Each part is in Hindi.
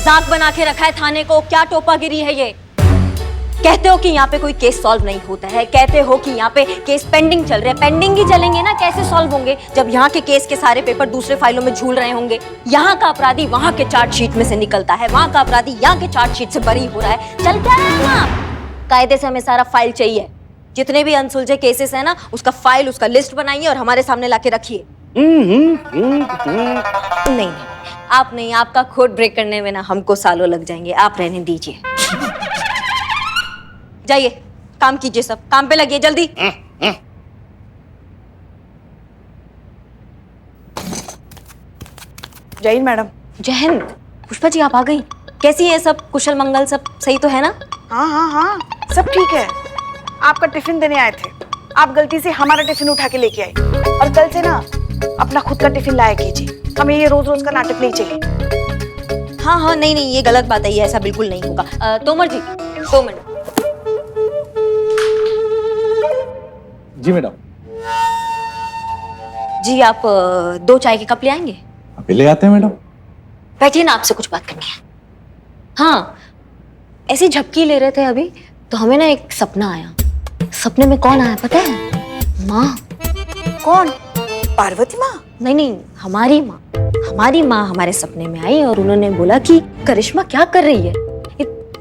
मजाक बना के रखा है थाने को, क्या टोपागिरी है ये? कहते हो कि यहाँ पे कोई केस सॉल्व नहीं होता है, कहते हो कि यहाँ पे केस पेंडिंग चल रहे हैं, पेंडिंग ही चलेंगे ना, कैसे सॉल्व होंगे जब यहाँ के केस के सारे पेपर दूसरे फाइलों में झूल रहे होंगे? यहाँ का अपराधी वहाँ के चार्जशीट में से निकलता है, वहाँ का अपराधी यहाँ के चार्जशीट से बरी हो रहा है, चल क्या रहा है ना? कायदे से हमें सारा फाइल चाहिए, जितने भी अनसुलझे केसेस है ना उसका फाइल, उसका लिस्ट बनाइए और हमारे सामने लाके रखिए। नहीं, आप नहीं, आपका कोड ब्रेक करने में ना हमको सालों लग जाएंगे, आप रहने दीजिए। जाइए काम कीजिए, सब काम पे लगिए जल्दी। जय हिंद मैडम। जय हिंद। पुष्पा जी आप आ गई, कैसी है सब? कुशल मंगल सब सही तो है ना? हाँ हाँ हाँ सब ठीक है। आपका टिफिन देने आए थे, आप गलती से हमारा टिफिन उठा के लेके आए, और कल से ना अपना खुद का टिफिन लाया कीजिए, हमें ये रोज रोज का नाटक नहीं चाहिए। हाँ हाँ नहीं नहीं ये गलत बात है, ये ऐसा बिल्कुल नहीं होगा। तोमर जी 2 मिनट। जी मैडम। जी आप 2 चाय के कप ले आएंगे? अभी ले आते हैं मैडम। बैठिए ना, आपसे कुछ बात करनी है। हाँ ऐसी झपकी ले रहे थे अभी तो हमें ना एक सपना आया। सपने में कौन आया पता है? माँ। कौन? पार्वती माँ? नहीं नहीं हमारी माँ। हमारी माँ हमारे सपने में आई और उन्होंने बोला कि करिश्मा क्या कर रही है?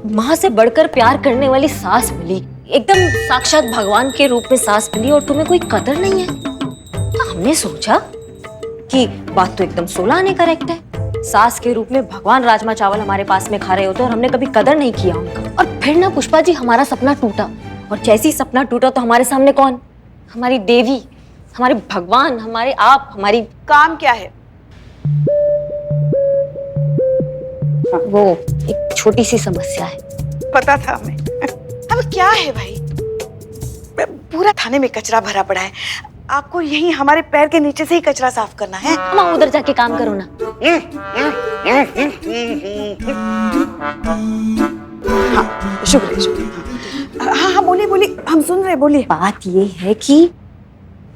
माँ से बढ़कर प्यार करने वाली सास मिली, एकदम साक्षात भगवान के रूप में सास मिली, और तुम्हें कोई कदर नहीं है। तो हमने सोचा कि बात तो एकदम 16 आने करेक्ट है। सास के रूप में भगवान राजमा चावल हमारे पास में खा रहे होते और हमने कभी कदर नहीं किया उनका। और फिर ना पुष्पा जी हमारा सपना टूटा, और जैसे ही सपना टूटा तो हमारे सामने कौन? हमारी देवी, हमारे भगवान, हमारे आप, हमारी। काम क्या है? वो एक छोटी सी समस्या है। पता था हमें। अब क्या है भाई? पूरा थाने में कचरा भरा पड़ा है, आपको यही हमारे पैर के नीचे से ही कचरा साफ करना है? माँ उधर जाके काम करो ना। हाँ शुक्रिया शुक्रिया। हाँ हाँ बोलिए बोलिए, हम सुन रहे, बोलिए। बात ये है कि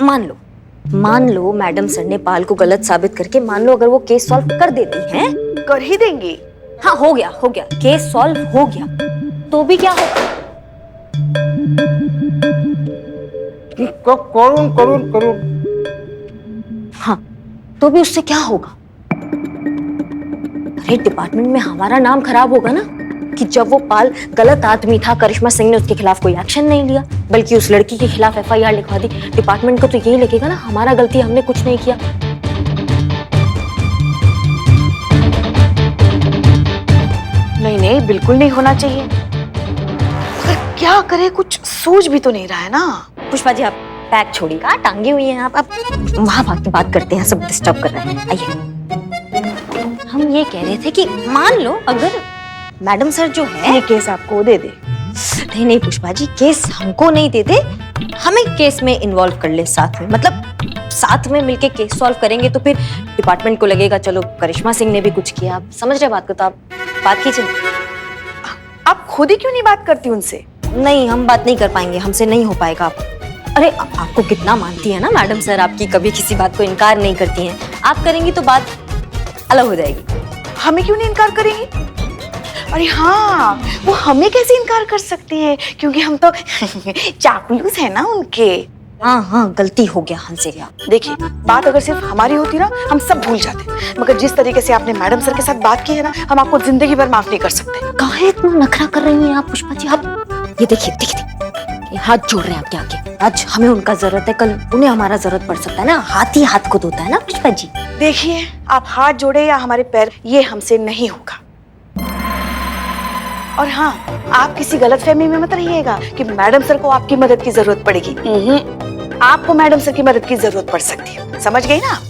मान लो मैडम सर ने पाल को गलत साबित करके, मान लो अगर वो केस सॉल्व कर देती हैं। कर ही देंगी। हाँ हो गया केस सॉल्व हो गया, तो भी क्या होगा? करुण। हाँ तो भी उससे क्या होगा? अरे डिपार्टमेंट में हमारा नाम खराब होगा ना, कि जब वो पाल गलत आदमी था, करिश्मा सिंह ने उसके खिलाफ कोई एक्शन नहीं लिया बल्कि उस लड़की के खिलाफ FIR लिखवा दी। डिपार्टमेंट को तो यही लगेगा ना हमारा गलती, हमने कुछ नहीं किया। नहीं नहीं बिल्कुल नहीं होना चाहिए, मगर क्या करे, कुछ सूझ भी तो नहीं रहा है ना। पुष्पा जी आप बैग छोड़िएगा, टांगी हुई हैं आप वहां भाग के बात करते हैं, सब डिस्टर्ब कर रहे हैं। आइए, हम ये कह रहे थे कि मान लो अगर मैडम सर जो है ये केस आपको दे दे। नहीं नहीं पुष्पा जी केस हमको नहीं देते, हमें केस में इन्वॉल्व कर ले साथ में, मतलब साथ में मिलके केस सॉल्व करेंगे तो फिर डिपार्टमेंट को लगेगा चलो करिश्मा सिंह ने भी कुछ किया। आप समझ रहे बात को? तो आप बात कीजिए। आप खुद ही क्यों नहीं बात करती उनसे? नहीं हम बात नहीं कर पाएंगे, हमसे नहीं हो पाएगा। आप अरे आपको कितना मानती है ना मैडम सर, आपकी कभी किसी बात को इनकार नहीं करती हैं। आप करेंगी तो बात अलग हो जाएगी। हमें क्यों नहीं इनकार करेंगी? अरे हाँ वो हमें कैसे इनकार कर सकती है, क्योंकि हम तो चापलूस है ना उनके। हाँ गलती हो गया हमसे। देखिए बात अगर सिर्फ हमारी होती ना हम सब भूल जाते, मगर जिस तरीके से आपने मैडम सर के साथ बात की है ना, हम आपको जिंदगी भर माफ नहीं कर सकते। काहे इतना नखरा कर रही हैं आप पुष्पा जी? आप ये देखिए हाथ जोड़ रहे हैं आपके आगे। आज हमें उनका जरूरत है, कल उन्हें हमारा जरूरत पड़ सकता है ना, हाथ ही हाथ को धोता है ना पुष्पा जी। देखिए आप हाथ जोड़े या हमारे पैर, ये हमसे नहीं होगा। और हाँ आप किसी गलतफहमी में मत रहिएगा कि मैडम सर को आपकी मदद की जरूरत पड़ेगी। आपको मैडम सर की मदद की जरूरत पड़ सकती है, समझ गई ना?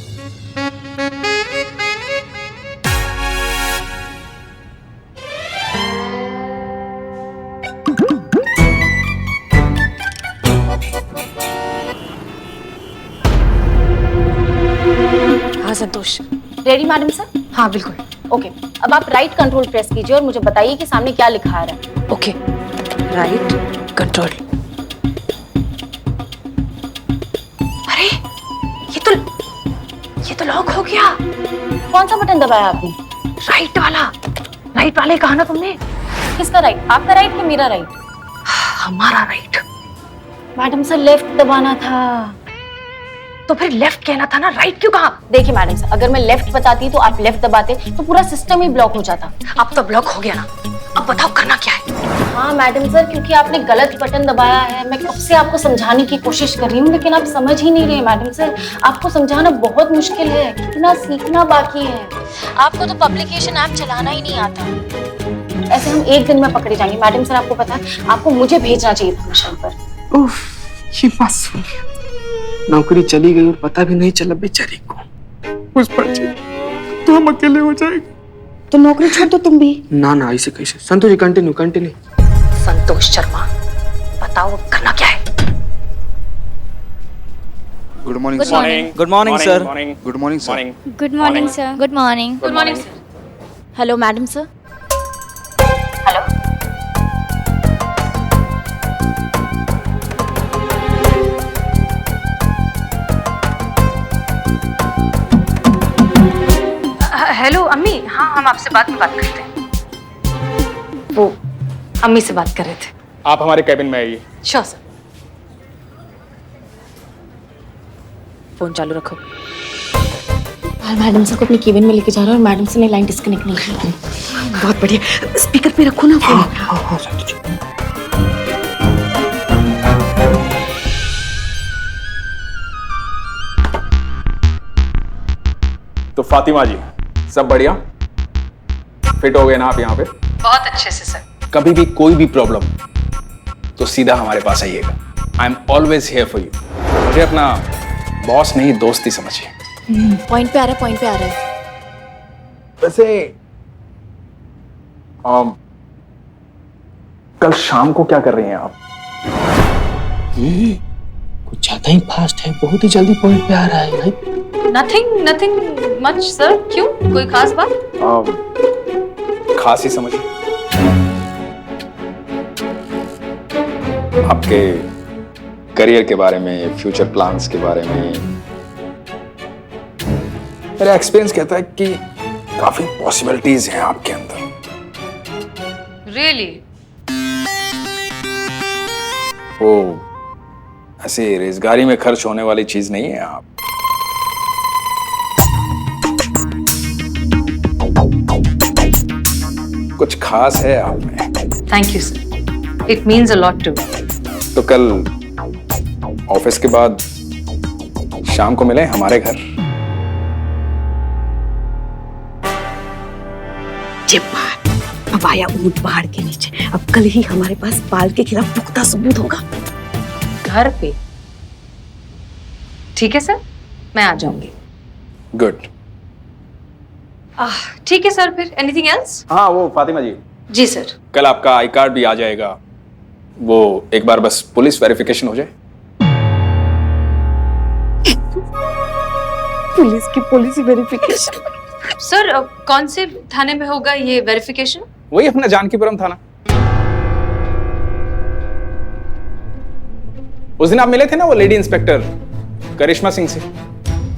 हाँ संतोष। Ready madam sir? हाँ बिल्कुल। ओके अब आप राइट कंट्रोल प्रेस कीजिए और मुझे बताइए कि सामने क्या लिखा आ रहा है। Okay right control. अरे ये तो लॉक हो गया। कौन सा बटन दबाया आपने? राइट वाला। राइट वाले कहा ना तुमने? किसका राइट? आपका राइट कि मेरा राइट? हमारा राइट। मैडम सर लेफ्ट दबाना था। तो फिर लेफ्ट कहना था ना, राइट क्यों कहा? देखिए मैडम सर, अगर मैं लेफ्ट बताती तो आप लेफ्ट दबाते तो पूरा सिस्टम ही ब्लॉक हो जाता। अब तो ब्लॉक हो गया ना, अब बताओ करना क्या है? हाँ मैडम सर, क्योंकि आपने गलत बटन दबाया है। मैं कब से आपको समझाने की कोशिश कर रही हूँ, लेकिन आप समझ ही नहीं रहे मैडम सर। आपको समझाना बहुत मुश्किल है, कितना सीखना बाकी है। आपको तो पब्लिकेशन ऐप चलाना ही नहीं आता। ऐसे हम एक दिन में पकड़े जाएंगे। मैडम सर आपको पता है, आपको मुझे भेजना चाहिए था मिशन पर। उफ, ये बात सुन लिया। नौकरी चली गई और पता भी नहीं चला बेचारी को। पुष्पा जी, तो हम अकेले हो जाएंगे। तो नौकरी छोड़ दो तुम भी। ना ना, ऐसे कैसे? Santosh ji continue continue. संतोष शर्मा, बताओ अब करना क्या है? Good morning Good morning. Good morning sir good morning sir good morning sir good morning. Good morning sir. Hello madam sir. Hello. Hello अम्मी, हाँ हम आपसे बाद में बात करते हैं। वो अम्मी से बात कर रहे थे। आप हमारे कैबिन में आइए। Sure sir. फोन चालू रखो। मैडम सर को अपने केबिन में लेके जा रहा है और मैडम सर ने लाइन डिस्कनेक्ट नहीं की। बहुत बढ़िया, स्पीकर पे रखो ना फोन। हाँ संतोष जी। तो फातिमा जी, सब बढ़िया? फिट हो गए ना आप यहाँ पे? बहुत अच्छे से सर। कभी भी कोई भी प्रॉब्लम तो सीधा हमारे पास आइएगा। I am always here for you. मुझे अपना बॉस नहीं, दोस्ती समझिए। पॉइंट पे आ रहा है, पॉइंट पे आ रहा है। वैसे कल शाम को क्या कर रही हैं आप? कुछ ज्यादा ही फास्ट है, बहुत ही जल्दी पॉइंट पे आ रहा है भाई। Nothing much sir. क्यों, कोई खास बात? खास ही समझिए। आपके करियर के बारे में, फ्यूचर प्लान्स के बारे में मेरा एक्सपीरियंस कहता है कि काफी पॉसिबिलिटीज हैं आपके अंदर। रियली? वो ऐसे रेजगारी में खर्च होने वाली चीज नहीं है आप। कुछ खास है आप में। Thank you, sir. It means a lot to me. तो कल ऑफिस के बाद शाम को मिले हमारे घर। अब आया ऊंट पहाड़ के नीचे। अब कल ही हमारे पास बाल के खिलाफ पुख्ता सबूत होगा। घर पे? ठीक है सर, मैं आ जाऊंगी। गुड। ठीक है सर, फिर एनीथिंग एल्स? हाँ, वो फातिमा जी, जी सर। कल आपका आई कार्ड भी आ जाएगा। वो एक बार बस पुलिस वेरिफिकेशन हो जाए। Police verification? सर कौन से थाने में होगा ये वेरिफिकेशन? वही अपना जानकीपुरम थाना। उस दिन आप मिले थे ना वो लेडी इंस्पेक्टर करिश्मा सिंह से,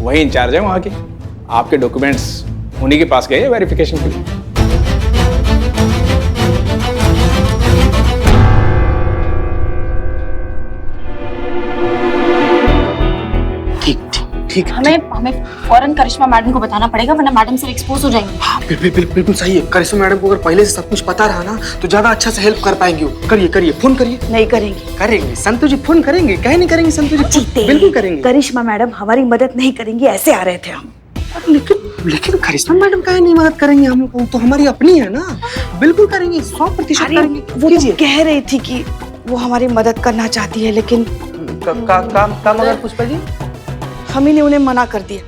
वही इंचार्ज है वहां के। आपके डॉक्यूमेंट्स उन्हीं के पास गए वेरिफिकेशन के लिए। ठीक है। हमें फौरन करिश्मा मैडम को बताना पड़ेगा, वरना मैडम सर एक्सपोज हो जाएंगे। हाँ बिल्कुल सही है। करिश्मा मैडम को अगर पहले से सब कुछ पता रहा ना तो ज्यादा अच्छा से हेल्प कर पाएंगे वो। करिए फोन करिए। नहीं करेंगे। करेंगे संतोष जी, फोन करेंगे। कहे नहीं करेंगे संतोष जी? बिल्कुल करेंगे। करिश्मा मैडम हमारी मदद नहीं करेंगी, ऐसे आ रहे थे हम। लेकिन करिश्मा मैडम काहे नहीं मदद करेंगे हम लोग? तो हमारी अपनी है ना। बिल्कुल करेंगे, 100% करेंगे। वो तो कह रही थी कि वो हमारी मदद करना चाहती है, लेकिन काम अगर पुष्पा जी हम ही ने उन्हें मना कर दिया।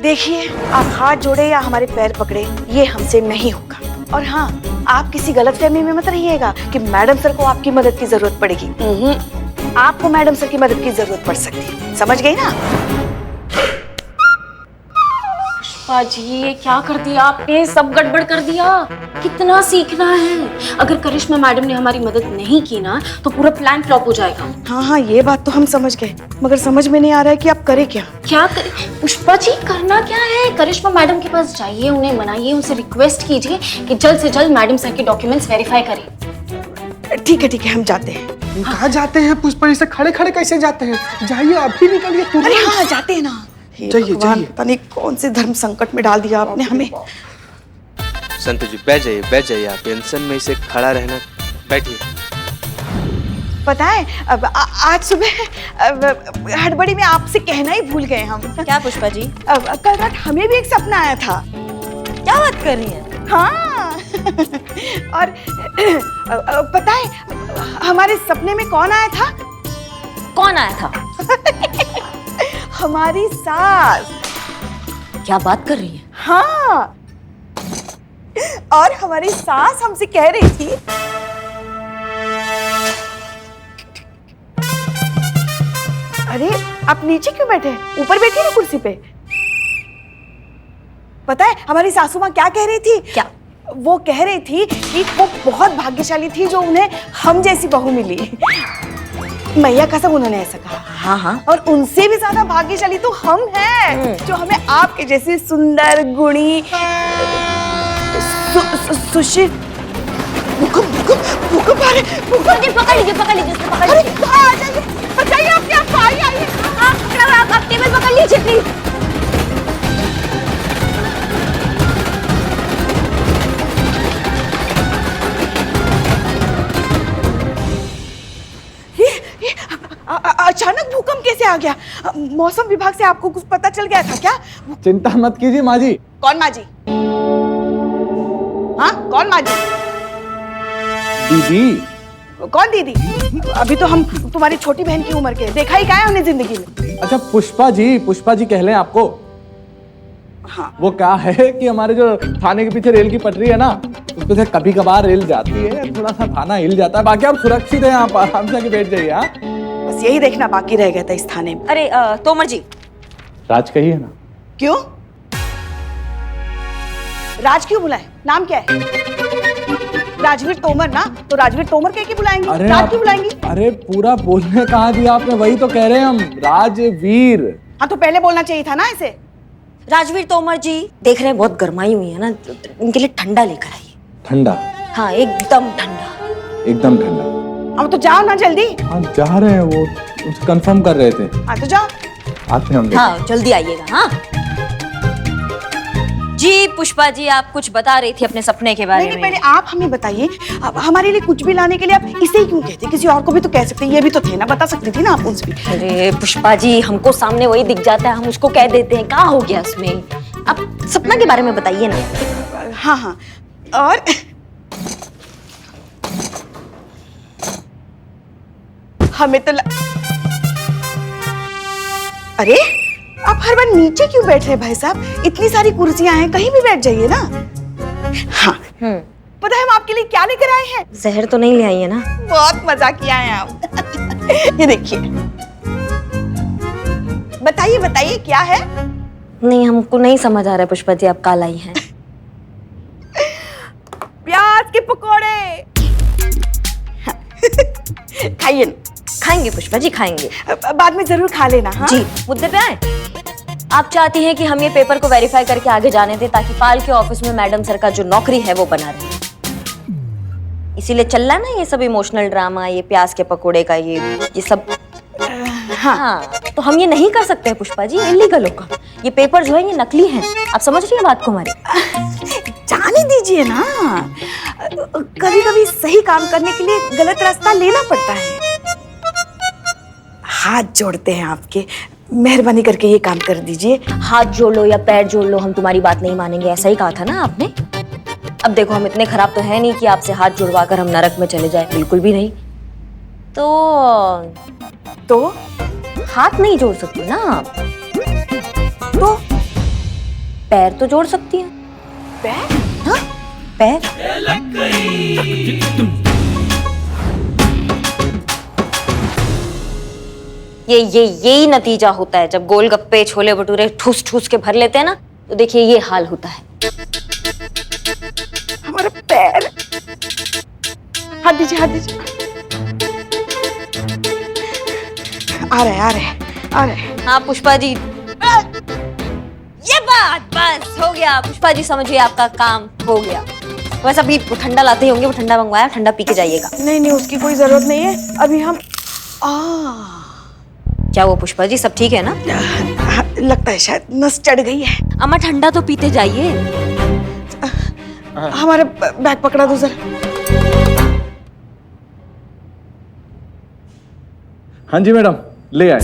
देखिए, आप हाथ जोड़े या हमारे पैर पकड़े, ये हमसे नहीं होगा। और हाँ, आप किसी गलतफहमी में मत रहिएगा कि मैडम सर को आपकी मदद की जरूरत पड़ेगी। आपको मैडम सर की मदद की जरूरत पड़ सकती है, समझ गई ना? पुष्पा जी ये क्या कर दिया आपने, सब गड़बड़ कर दिया। कितना सीखना है, अगर करिश्मा मैडम ने हमारी मदद नहीं की ना तो पूरा प्लान फ्लॉप हो जाएगा। हाँ हाँ ये बात तो हम समझ गए, मगर समझ में नहीं आ रहा है कि आप करें क्या। क्या करें पुष्पा जी, करना क्या है, करिश्मा मैडम के पास जाइए, उन्हें मनाइए, उनसे रिक्वेस्ट कीजिए कि जल्द से जल्द मैडम सर के डॉक्यूमेंट्स वेरीफाई करें। ठीक है हम जाते हैं। कहाँ जाते हैं पुष्पा, ऐसे खड़े खड़े कैसे जाते हैं? जाइए अभी निकलिए तुरंत। अरे हाँ जाते हैं ना। हे जाइए, भगवान, जाइए। पता नहीं कौन से धर्म संकट में डाल दिया आपने हमें। संतु जी बैठ जाइए आप, टेंशन में इसे खड़ा रहना, बैठिए। पता है आज सुबह हड़बड़ी में आपसे कहना ही भूल गए हम। क्या पुष्पा जी, कल रात हमें भी एक सपना आया था। क्या बात कर रही हैं? हाँ और पता है हमारे सपने में कौन आया था? कौन आया था? हमारी सास। क्या बात कर रही हैं? हाँ और हमारी सास हमसे कह रही थी अरे आप नीचे क्यों बैठे हैं? ऊपर बैठिए ना कुर्सी पे। पता है हमारी सासू माँ क्या कह रही थी? क्या? वो कह रही थी कि वो बहुत भाग्यशाली थी जो उन्हें हम जैसी बहू मिली। मैया कसम उन्होंने ऐसा कहा। हाँ हाँ। और उनसे भी ज्यादा भाग्यशाली तो हम हैं जो हमें आपके जैसी सुंदर गुणी सुशील भूकंप आ रहे। पकड़ लीजिए पकड़ लीजिए पकड़ अरे लीजिए। कहाँ आ जाइए, बचाइए आपके आप आइए। आप टेबल पकड़ लीजिए प्लीज। अचानक भूकंप कैसे आ गया? मौसम विभाग से आपको कुछ पता चल गया था क्या? चिंता मत कीजिए माँ जी। कौन माँ जी? हाँ कौन माँ जी? दीदी। कौन दीदी? अभी तो हम तुम्हारी छोटी बहन की उम्र के, देखा ही क्या है हमने जिंदगी में। अच्छा पुष्पा जी कह लें आपको। हाँ वो क्या है कि हमारे जो थाने के पीछे रेल की पटरी है ना, उस पे से कभी कभार रेल जाती है, थोड़ा सा थाना हिल जाता है, बाकी आप सुरक्षित हैं, आप आराम से आके बैठ जाइए। हाँ बस यही देखना बाकी रह गया था इस थाने में। अरे तोमर जी। राज कहिए ना। क्यों? राज क्यों बुलाए? नाम क्या है? राजवीर तोमर ना, तो राजवीर तोमर कह के बुलाएंगे। अरे राज क्यों बुलाएंगी? अरे पूरा बोलने कहाँ दिया आपने, वही तो कह रहे हैं हम, राजवीर। हाँ तो पहले बोलना चाहिए था ना ऐसे। राजवीर तोमर जी देख रहे हैं बहुत गर्माई हुई है ना, इनके लिए ठंडा लेकर आइए। ठंडा? हाँ एकदम ठंडा। एकदम ठंडा। अब तो जाओ ना जल्दी। हाँ जा रहे हैं, वो कंफर्म कर रहे थे। हाँ तो जाओ। आते हैं हम। हाँ जल्दी आइएगा। हाँ जी पुष्पा जी आप कुछ बता रही थी अपने सपने के बारे नहीं में। पहले आप हमें बताइए, हमारे लिए कुछ भी लाने के लिए आप इसे ही क्यों कहते? किसी और को भी तो कह सकते, ये भी तो थे ना, बता सकती थी ना आप उनसे भी। अरे पुष्पा जी हमको सामने वही दिख जाता है, हम उसको कह देते हैं, कहाँ हो गया उसमें? आप सपना के बारे में बताइए ना। हाँ हाँ और हमें तो अरे आप हर बार नीचे क्यों बैठ रहे हैं भाई साहब? इतनी सारी कुर्सियां हैं, कहीं भी बैठ जाइए ना। हाँ पता है हम आपके लिए क्या लेकर आए हैं? जहर तो नहीं ले आई है ना? बहुत मजा किया है आप। ये देखिए, बताइए बताइए क्या है? नहीं हमको नहीं समझ आ रहा है पुष्पा जी आप कहाँ लाई हैं। प्याज के पकोड़े। खाइए ना। खाएंगे पुष्पा जी खाएंगे। बाद में जरूर खा लेना। हाँ? जी मुद्दे पे आए। आप चाहती हैं कि हम ये पेपर को वेरीफाई करके आगे जाने दें ताकि पाल के ऑफिस में मैडम सर का जो नौकरी है वो बना रहे, इसीलिए चल रहा है ना ये सब इमोशनल ड्रामा, ये प्याज के पकोड़े का ये सब। हाँ तो हम ये नहीं कर सकते हैं पुष्पा जी, इलीगल होगा। ये पेपर जो है ये नकली हैं, आप समझ रही हैं बात को हमारी? जाने दीजिए ना, कभी कभी सही काम करने के लिए गलत रास्ता लेना पड़ता है। हाथ जोड़ते हैं आपके, मेहरबानी करके ये काम कर दीजिए। हाथ जोड़ लो या पैर जोड़ लो हम तुम्हारी बात नहीं मानेंगे, ऐसा ही कहा था ना आपने? अब देखो हम इतने खराब तो है नहीं कि आपसे हाथ जुड़वा कर हम नरक में चले जाए, बिल्कुल भी नहीं। तो हाथ नहीं जोड़ सकती ना आप, तो पैर तो जोड़ सकती हैं। पैर? हाँ पैर। यही नतीजा होता है जब गोलगप्पे छोले भटूरे ठूस ठूस के भर लेते हैं ना, तो देखिए ये हाल होता है। हमारा पैर, हाथ दीजिए, हाथ दीजिए। आ रहे। हाँ पुष्पा जी, ये बात बस हो गया। पुष्पा जी समझिए आपका काम हो गया। बस अभी वो ठंडा लाते ही होंगे, वो ठंडा मंगवाया, ठंडा पी के जाइएगा। नहीं, उसकी कोई जरूरत नहीं है। अभी हम क्या वो पुष्पा जी सब ठीक है ना? लगता है शायद नस चढ़ गई है। अम्मा ठंडा तो पीते जाइए। हमारा बैग पकड़ा दो जरा। हाँ जी मैडम, ले आए।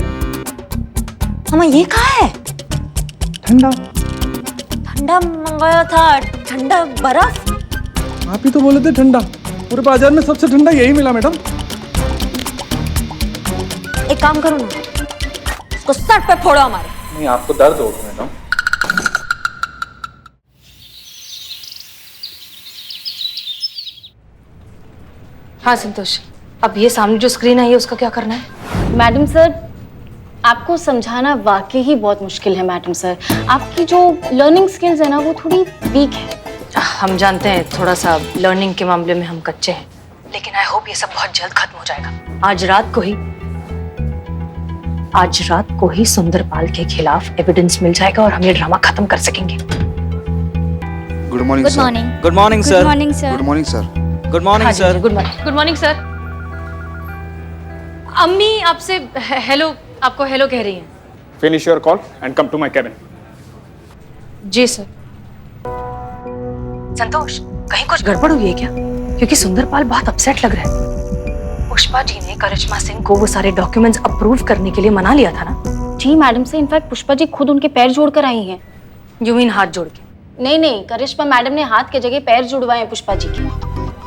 अम्मा ये कहाँ है? ठंडा। ठंडा मंगाया था, ठंडा बर्फ। आप ही तो बोले थे ठंडा। पूरे बाजार में सबसे ठंडा यही मिला मैडम। एक काम करो ना, उसको सर पे फोड़ो हमारे। नहीं, आपको दर्द होगा मैडम। हाँ संतोष, अब ये सामने जो स्क्रीन है ये उसका क्या करना है? मैडम सर, आपको समझाना वाकई ही बहुत मुश्किल है मैडम सर। आपकी जो लर्निंग स्किल्स है ना वो थोड़ी वीक है। हम जानते हैं थोड़ा सा लर्निंग के मामले में हम कच्चे हैं, लेकिन आई होप ये सब बहुत जल्द खत्म हो जाएगा। आज रात को ही सुंदरपाल के खिलाफ एविडेंस मिल जाएगा और हम ये ड्रामा खत्म कर सकेंगे। Good morning good morning good morning sir. Good morning sir. Good morning sir. अम्मी आपसे हेलो, आपको हेलो कह रही हैं। Finish your call and come to my cabin. जी सर। संतोष, कहीं कुछ गड़बड़ हुई है क्या? क्योंकि सुंदरपाल बहुत अपसेट लग रहा है। पुष्पा जी ने करिश्मा सिंह को वो सारे डॉक्यूमेंट्स अप्रूव करने के लिए मना लिया था ना? जी मैडम से इनफैक्ट पुष्पा जी खुद उनके पैर जोड़कर आई हैं। यू मीन हाथ जोड़ के? नहीं, करिश्मा मैडम ने हाथ के जगह पैर जुड़वाए हैं पुष्पा जी के।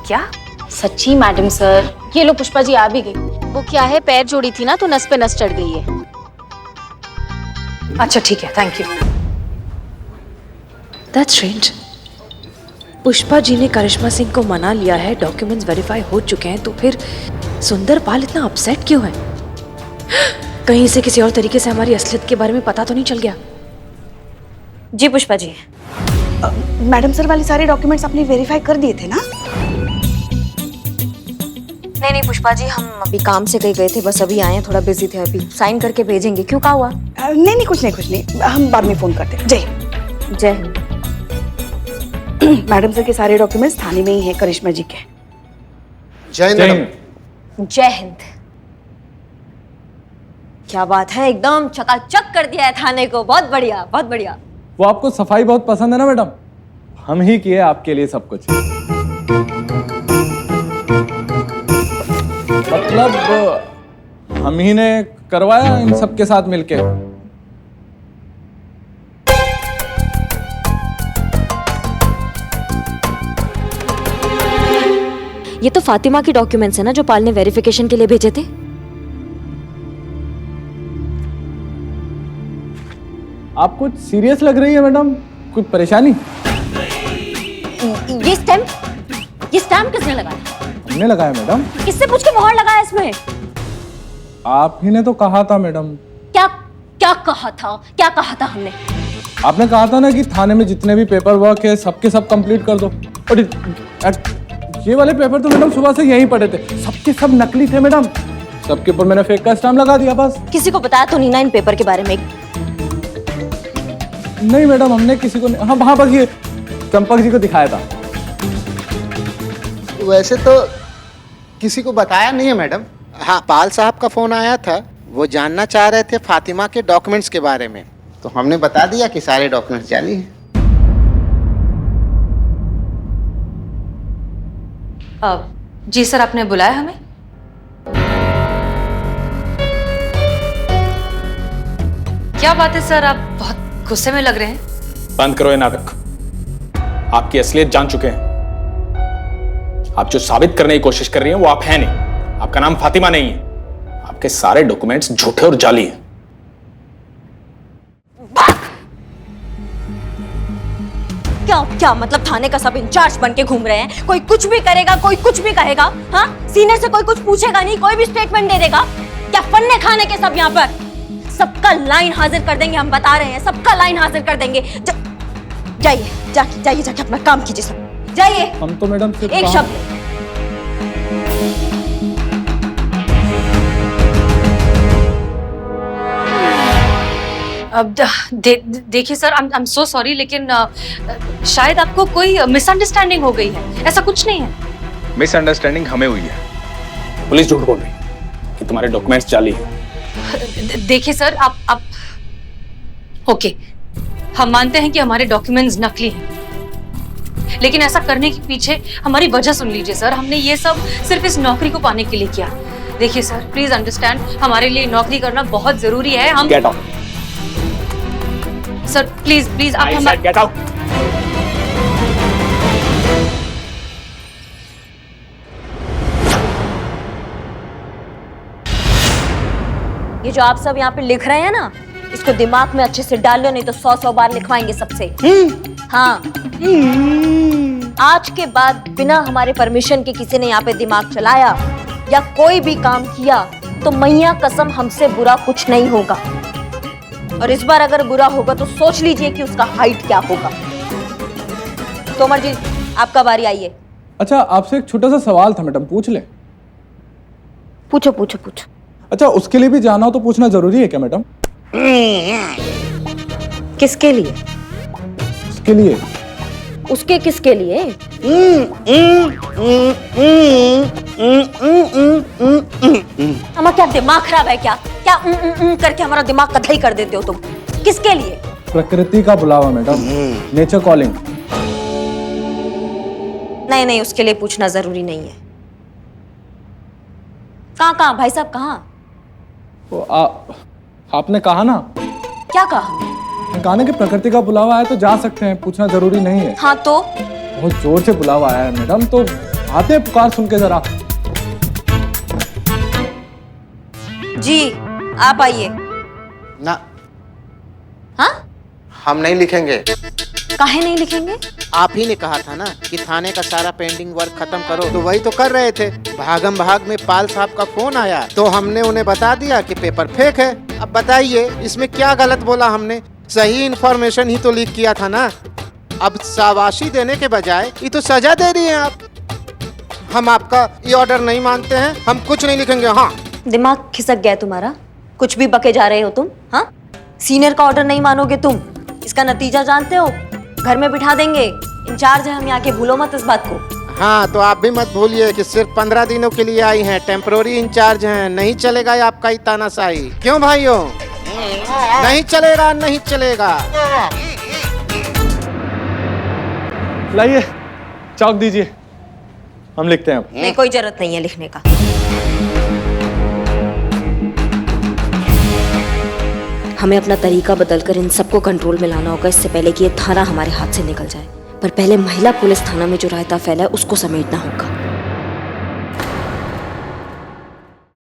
क्या? सच्ची मैडम सर। ये लो पुष्पा जी आ भी गई। वो क्या है, पैर जोड़ी थी ना तो नस पे नस चढ़ गई है। अच्छा ठीक है, thank you. That's strange. Pushpa ji ने करिश्मा सिंह को मना लिया है, डॉक्यूमेंट्स वेरीफाई हो चुके हैं, तो फिर सुंदरपाल इतना अपसेट क्यों है? कहीं से किसी और तरीके से हमारी असलियत के बारे में पता तो नहीं चल गया? जी पुष्पा जी। मैडम सर वाले सारे डॉक्यूमेंट्स आपने वेरीफाई कर दिए थे ना? नहीं पुष्पा जी, हम अभी काम से कहीं गए थे, बस अभी आए हैं, थोड़ा बिजी थे, अभी साइन करके भेजेंगे। क्यों, क्या हुआ? नहीं, कुछ नहीं, हम बाद में फोन करते हैं। जय हिंद। मैडम सर के सारे डॉक्यूमेंट्स थाने में ही हैं करिश्मा जी के। जय हिंद। क्या बात है, एकदम चकाचक कर दिया है थाने को। बहुत बढ़िया, बहुत बढ़िया। वो आपको सफाई बहुत पसंद है ना मैडम? हम ही किए आपके लिए सब कुछ। मतलब हम ही ने करवाया इन सब के साथ मिलके। ये तो फातिमा की डॉक्यूमेंट्स है ना जो पाल ने वेरिफिकेशन के लिए भेजे थे? आप कुछ सीरियस लग रही है मैडम, कुछ परेशानी? ये स्टैम्प किसने लगाया? हमने लगाया मैडम। किससे पूछ के मोहर लगाया इसमें? आप ही ने तो कहा था मैडम। क्या कहा था हमने? आपने कहा था ना कि थाने में जितने भी पेपर वर्क है सबके सब कंप्लीट कर दो। और ये वाले पेपर तो मैडम सुबह से यहीं पड़े थे, सबके सब नकली थे मैडम। सबके ऊपर मैंने फेक का स्टैम्प लगा दिया बस। किसी को बताया तो नहीं ना इन पेपर के बारे में? नहीं मैडम, हमने किसी को नहीं। हाँ बस ये चंपक जी को दिखाया था। वैसे तो किसी को बताया नहीं है मैडम। हाँ, पाल साहब का फोन आया था, वो जानना चाह रहे थे फातिमा के डॉक्यूमेंट्स के बारे में, तो हमने बता दिया कि सारे डॉक्यूमेंट्स जाली हैं। जी सर, आपने बुलाया हमें? क्या बात है सर, आप बहुत गुस्से में लग रहे हैं। बंद करो ये नाटक। आपकी असलियत जान चुके हैं। आप जो साबित करने की कोशिश कर रही हैं वो आप हैं नहीं। आपका नाम फातिमा नहीं है। आपके सारे डॉक्यूमेंट्स झूठे और जाली हैं। क्या मतलब थाने का सब इंचार्ज बन के घूम रहे हैं? कोई कुछ भी करेगा, कोई कुछ भी कहेगा। हाँ, सीनियर से कोई कुछ पूछेगा नहीं, कोई भी स्टेटमेंट दे देगा। क्या फन्ने खाने के सब यहाँ पर? सबका लाइन हाजिर कर देंगे, हम बता रहे हैं, सबका लाइन हाजिर कर देंगे। जाइए, जाइए जाके अपना काम कीजिए सब, जाइए। हम तो मैडम सिर्फ एक काम- शब्द। अब देखिए sir, I am so sorry, लेकिन शायद आपको कोई मिसअंडरस्टैंडिंग हो गई है। ऐसा कुछ नहीं है। मिसअंडरस्टैंडिंग हमें हुई है। पुलिस झूठ बोल रही है कि तुम्हारे डॉक्यूमेंट्स जाली हैं। देखिए सर, आप ओके, हम मानते हैं कि हमारे डॉक्यूमेंट्स नकली हैं, लेकिन ऐसा करने के पीछे हमारी वजह सुन लीजिए सर। हमने ये सब सिर्फ इस नौकरी को पाने के लिए किया। देखिए सर, प्लीज अंडरस्टैंड, हमारे लिए नौकरी करना बहुत जरूरी है। हम get out. Sir please please आप हम गेट आउट। ये जो आप सब यहाँ पे लिख रहे हैं ना, इसको दिमाग में अच्छे से डाल लो, नहीं तो 100 बार लिखवाएंगे सबसे। हाँ, आज के बाद बिना हमारे परमिशन के किसी ने यहाँ पे दिमाग चलाया या कोई भी काम किया तो मैया कसम हमसे बुरा कुछ नहीं होगा। और इस बार अगर बुरा होगा तो सोच लीजिए कि उसका हाइट क्या होगा। तोमर जी, आपका बारी, आइए। अच्छा, आपसे एक छोटा सा सवाल था मैडम, पूछ ले? पूछो पूछो पूछो। अच्छा, उसके लिए भी जाना हो तो पूछना जरूरी है क्या मैडम? किसके लिए? उसके लिए। उसके किसके लिए? हमारा क्या दिमाग खराब है क्या? क्या करके हमारा दिमाग कथई कर देते हो तुम? किसके लिए? प्रकृति का बुलावा मैडम, नेचर कॉलिंग। नहीं नहीं, उसके लिए पूछना जरूरी नहीं है। कहाँ भाई साहब, कहाँ? आपने कहा ना। क्या कहा? कहा ना कि प्रकृति का बुलावा आया तो जा सकते हैं, पूछना जरूरी नहीं है। हाँ तो? बहुत जोर से बुलावा आया है मैडम, तो आते हैं पुकार सुन के जरा। जी आप आइए। ना, हाँ? हम नहीं लिखेंगे। काहे नहीं लिखेंगे? आप ही ने कहा था ना कि थाने का सारा पेंडिंग वर्क खत्म करो, तो वही तो कर रहे थे। भागम भाग में पाल साहब का फोन आया तो हमने उन्हें बता दिया कि पेपर फेक है। अब बताइए इसमें क्या गलत बोला हमने? सही इन्फॉर्मेशन ही तो लीक किया था ना। अब शाबाशी देने के बजाय ये तो सजा दे रही हैं आप। हम आपका ये ऑर्डर नहीं मानते हैं, हम कुछ नहीं लिखेंगे। हाँ, दिमाग खिसक गया तुम्हारा? कुछ भी बके जा रहे हो तुम। हाँ, सीनियर का ऑर्डर नहीं मानोगे तुम, इसका नतीजा जानते हो? घर में बिठा देंगे। इंचार्ज है हम यहाँ के, भूलो मत इस बात को। हाँ, तो आप भी मत भूलिए कि सिर्फ 15 दिनों के लिए आई हैं, टेम्पररी इंचार्ज हैं। नहीं चलेगा ये आपका ही तानाशाही। क्यों भाइयों? नहीं चलेगा, नहीं चलेगा। लाइए चौक दीजिए, हम लिखते हैं अब। नहीं, कोई जरूरत नहीं है लिखने का। हमें अपना तरीका बदलकर इन सबको कंट्रोल में लाना होगा, इससे पहले कि ये थाना हमारे हाथ से निकल जाए। पर पहले महिला पुलिस थाना में जो रायता फैला है उसको समेटना होगा।